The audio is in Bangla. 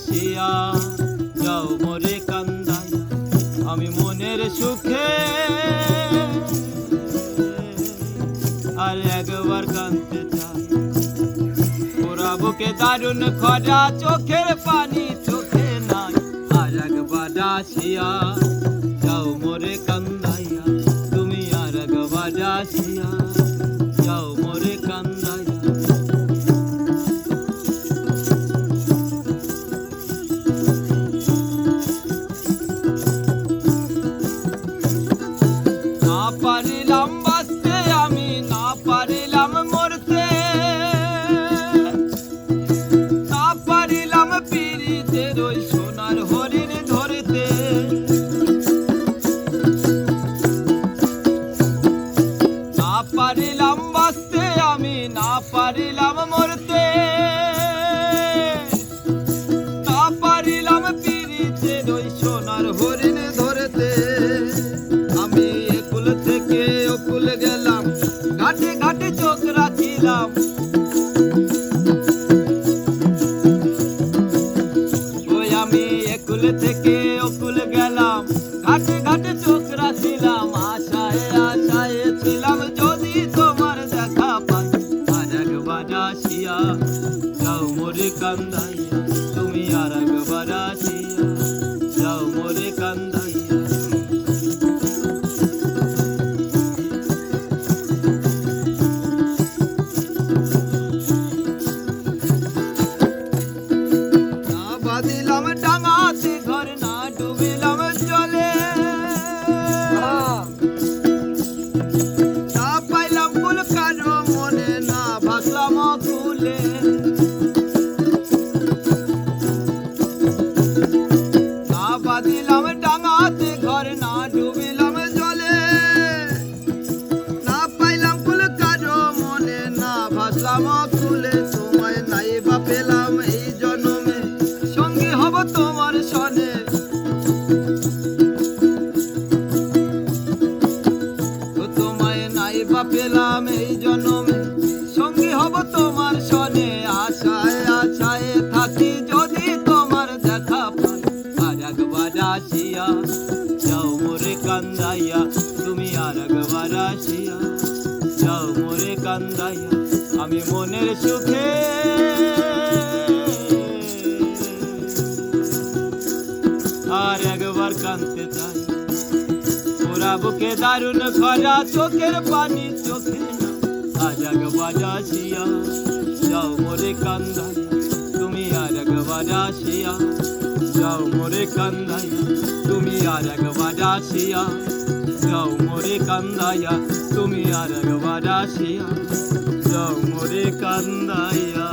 আসিয়া যাও মোরে কান্দাইয়া আমি মনের সুখে আর একবার কাঁদতে চাই। ওরা বুকে দারুণ খরা চোখের পানি চোখে নাই আর একবার আসিয়া যাও মোরে কান্দাইয়া তুমি আর একবার আসিয়া যাও মোরে কান্দাইয়া। না পারিলাম বাঁচতে আমি না পারিলাম মরতে, না পারিলাম পীড়িতের ওই সোনার হরিণ ধরতে। না পারিলাম বাঁচতে আমি না পারিলাম মরতে, না পারিলাম পীড়িতের ওই সোনার হরিণ ধরতে। আমি একুল থেকে অকুল গেলাম ঘাটে ঘাটে চোখ রাখিলাম, ওই আমি একুল থেকে অকুল গেলাম ঘাটে ঘাটে চোখ রাখিলাম। আশায় আশায় ছিলাম যদি তোমার দেখা পাই আর একবার আসিয়া যাও মোরে কান্দাইয়া তুমি আর একবার আসিয়া যাও মোরে কান্দাইয়া। বাঁধিলাম ডাঙাতে ঘর না ডুবিলাম জলে, না পাইলাম ফুল কারো মনে না ভাসলাম ফুলে। না বাঁধিলাম ডাঙাতে ঘর না ডুবিলাম জলে, না পাইলাম ফুল কারো মনে না ভাসলাম ফুলে। তোমায় নাই বা পেলাম এই জন্মে সঙ্গী হব তোমার সনে, তোমায় নাই বা পেলাম এই জন্মে সঙ্গী হব তোমার সনে। আশায় আশায় থাকি যদি তোমার দেখা পাই আর একবার আসিয়া যাও মোরে কান্দাইয়া তুমি আর একবার আসিয়া যাও মোরে কান্দাইয়া আমি মনের সুখে আর একবার কাঁদতে চাই। ওরা বুকে দারুণ খরা চোখের পানি চোখে না আজ একবার আসিয়া যাও মোরে কান্দাইয়া তুমি আর একবার আসিয়া যাও মোরে কান্দাইয়া তুমি আর একবার আসিয়া যাও মোরে কান্দাইয়া তুমি আর একবার আসিয়া যাও মোরে কান্দাইয়া।